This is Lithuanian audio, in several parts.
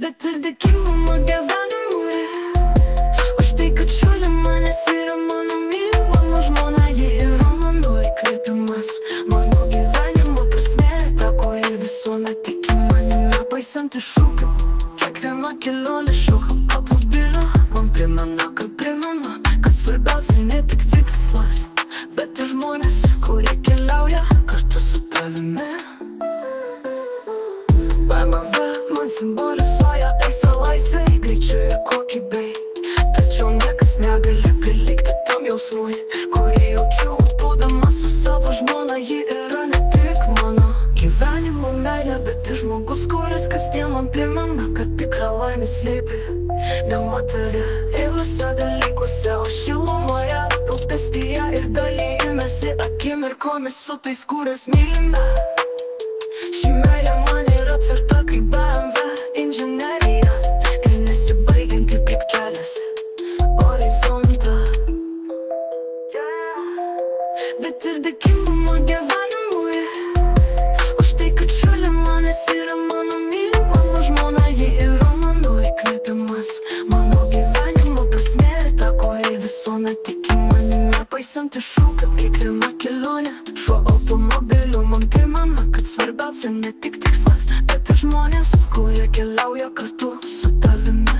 bet ir dėkingumo gyvenimui už tai, kad šalia manęs yra mano mylima žmona. Ji yra mano įkvėpimas, mano gyvenimo prasmė ir ta, kuri visuomet tiki manim, nepaisant iššūkių. Kiekviena kelionė šiuo automobiliu man primena, kad svarbiausia ne tik tikslas, bet ir žmonės, kurie keliauja kartu su tavimi. BMW man simbolizuoja aistrą laisvei, greičiui ir kokybei, tačiau niekas negali prilygti tam jausmui, kurį jaučiu būdamas su savo žmona. Ji yra ne tik mano gyvenimo meilė, bet ir žmogus, kuris kasdien man primena, kad tikra laimė slypi ne materialiuose dalykuose, o šilumoje, rūpestyje ir dalijimesi akimirkomis su tais, kuriuos mylime. Ši meilė man yra tvirta kaip BMW inžinerija ir nesibaigianti kaip kelias horizontą. Bet ir dėkingumo gyvenimui už tai, kad šalia manęs yra mano mylima žmona. Ji yra mano įkvėpimas, mano gyvenimo prasmė ir ta, kuri visuomet tiki manim, nepaisant iššūkių. Kiekviena kelionė šiuo automobiliu man primena, kad svarbiausia ne tik tikslas, bet ir žmonės, kurie keliauja kartu su tavimi.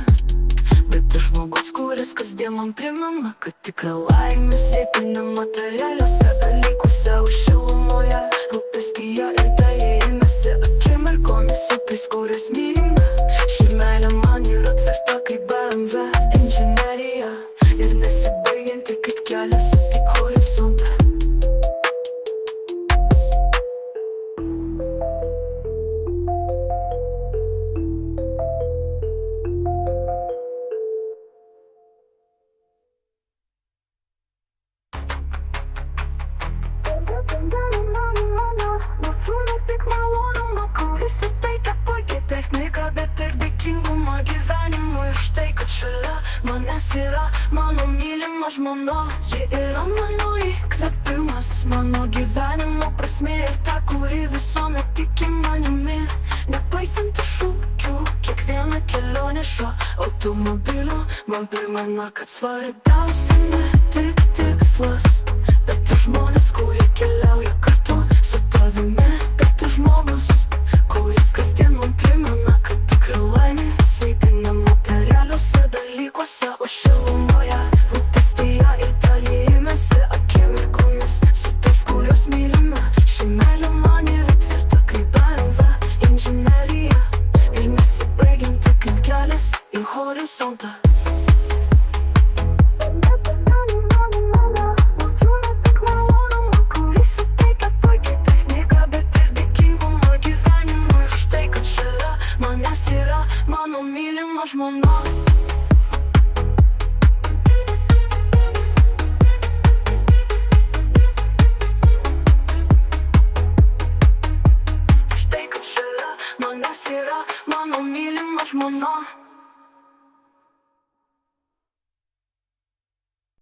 Bet ir žmogus, kuris kasdien man primena, kad tikra laimė slypi ne materialiuose dalykuose, o šilumoje, rūpestyje ir dalijimesi akimirkomis su tais, kuriuos mylime. Ši meilė man yra tvirta kaip BMW inžinerija ir nesibaigianti kaip kelias į horizontą. Manęs yra mano mylima žmona. Ji yra mano įkvėpimas, mano gyvenimo prasmė ir ta, kuri visuomet tiki manimi, nepaisant iššūkių. Kiekviena kelionė šiuo automobiliu man primena, kad svarbiausia ne tik tikslas, bet ir žmonės, kurie keliauja